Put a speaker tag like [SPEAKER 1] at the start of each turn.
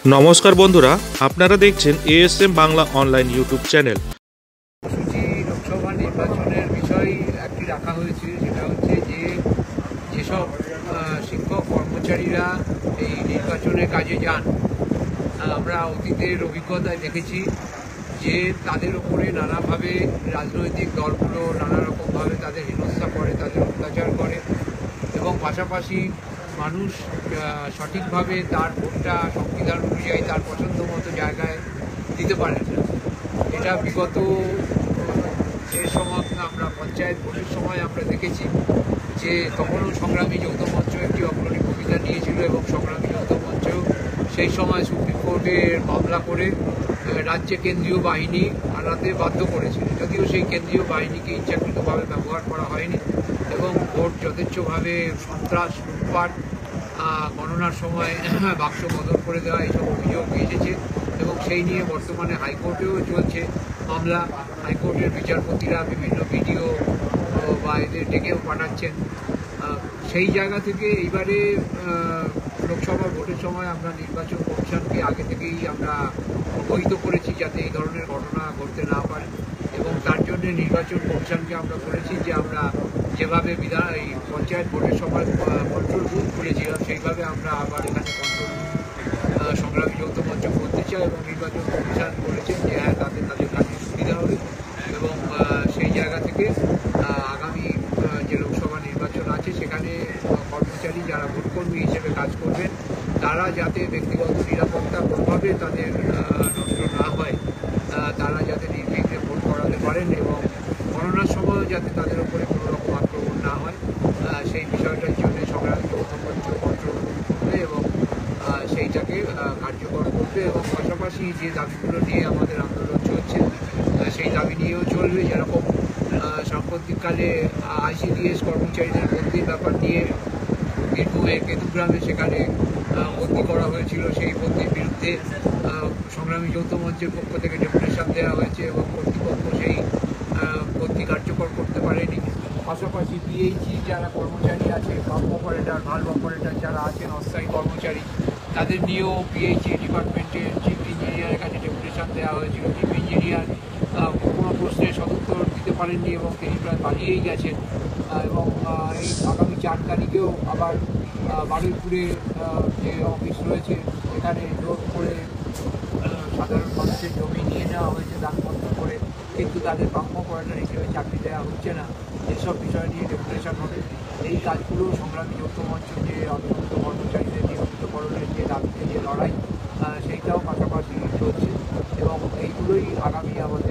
[SPEAKER 1] নমস্কার বন্ধুরা, আপনারা দেখছেন ASM Bangla online YouTube channel.
[SPEAKER 2] কর্মসূচি লোকসভা নির্বাচনের বিষয় একটি রাখা হয়েছে, সেটা হচ্ছে যেসব শিক্ষক কর্মচারীরা এই নির্বাচনের কাজে যান, আমরা অতীতের অভিজ্ঞতায় দেখেছি যে তাদের উপরে নানাভাবে রাজনৈতিক দলগুলো নানা রকমভাবে তাদের হেনস্থা করে, তাদের অত্যাচার করে এবং পাশাপাশি মানুষ সঠিকভাবে তার ভোটটা সংবিধান অনুযায়ী তার পছন্দ মতো জায়গায় দিতে পারেন না। এটা বিগত যে সময় আমরা পঞ্চায়েত ভোটের সময় আমরা দেখেছি যে তখনও সংগ্রামী যৌথ মঞ্চ একটি অগ্রণী ভূমিকা নিয়েছিল এবং সংগ্রামী যৌথ মঞ্চ সেই সময় সুপ্রিম কোর্টের মামলা করে রাজ্যে কেন্দ্রীয় বাহিনী আনাতে বাধ্য করেছিল, যদিও সেই কেন্দ্রীয় বাহিনীকে ইচ্ছাকৃতভাবে ব্যবহার করা হয়নি এবং ভোট যথেচ্ছভাবে সন্ত্রাস, লুটপাট, গণনার সময় বাক্স বদল করে দেওয়া এইসব অভিযোগ এসেছে এবং সেই নিয়ে বর্তমানে হাইকোর্টেও চলছে মামলা। হাইকোর্টের বিচারপতিরা বিভিন্ন ভিডিও বা এদের ডেকেও পাঠাচ্ছেন। সেই জায়গা থেকে এইবারে লোকসভা ভোটের সময় আমরা নির্বাচন কমিশনকে আগে থেকেই আমরা অবহিত করেছি যাতে এই ধরনের ঘটনা ঘটতে না পারে এবং তার জন্য নির্বাচন কমিশনকে আমরা বলেছি যে আমরা যেভাবে এই পঞ্চায়েত ভোটের সময় কন্ট্রোল রুম খুলেছিলাম সেইভাবে আমরা আবার এখানে কন্ট্রোল রুম সংগ্রামী যৌথ মঞ্চ করতে চাই এবং নির্বাচন কমিশন বলেছেন যে হ্যাঁ তাদের কাজে সুবিধা হবে এবং সেই জায়গা থেকে আগামী যে লোকসভা নির্বাচন আছে সেখানে কর্মচারী যারা ভোটকর্মী হিসেবে কাজ করবেন তারা যাতে ব্যক্তিগত নিরাপত্তা কোনোভাবে তাদের নষ্ট না হয়, তারা যাতে নির্বিঘ্নে ভোট করাতে পারেন এবং গণনার সময়ও যাতে তাদের উপরে কোনো রকম আক্রমণ না হয়, সেই বিষয়টার জন্য সংগ্রামী যৌথ মঞ্চ কন্ট্রোল করবে এবং সেইটাকে কার্যকর করবে এবং পাশাপাশি যে দাবিগুলো নিয়ে আমাদের আন্দোলন চলছে সেই দাবি নিয়েও চলবে। যেরকম সাম্প্রতিককালে আইসিডিএস কর্মচারীদের বদলির ব্যাপার নিয়ে বীরভূমে কেতুগ্রামে সেখানে বদলি করা হয়েছিল, সেই বদলির বিরুদ্ধে সংগ্রামী যৌথ মঞ্চের পক্ষ থেকে ডেপুটেশন দেওয়া হয়েছে এবং কর্তৃপক্ষ সেই বদলি কার্যকর করতে পারেনি। পাশাপাশি পিএইচই যারা কর্মচারী আছে, পাম্প অপারেটর, ভালভ অপারেটর যারা আছেন অস্থায়ী কর্মচারী, তাদের নিয়েও পিএইচই ডিপার্টমেন্টের চিফ ইঞ্জিনিয়ারের কাছে ডেপুটেশন দেওয়া হয়েছিল। চিফ ইঞ্জিনিয়ার কোনো প্রশ্নের সদুত্তর দিতে পারেননি এবং তিনি প্রায় পালিয়েই গেছেন এবং এই আগামী 4 তারিখেও আবার বারুইপুরে যে অফিস রয়েছে সেখানে জোর করে সাধারণ মানুষের জমি নিয়ে নেওয়া হয়েছে দানপত্র করে, কিন্তু তাদের পাম্প অপারেটর হিসেবে চাকরি দেওয়া হচ্ছে না। এসব বিষয় নিয়ে ডেপুটেশন হবে। এই কাজগুলো সংগ্রামী যৌথ মঞ্চ যে অন্তর্ভুক্ত কর্মচারীদের নিয়মিতকরণের যে দাবিতে যে লড়াই সেইটাও পাশাপাশি চলছে এবং এইগুলোই আগামী আমাদের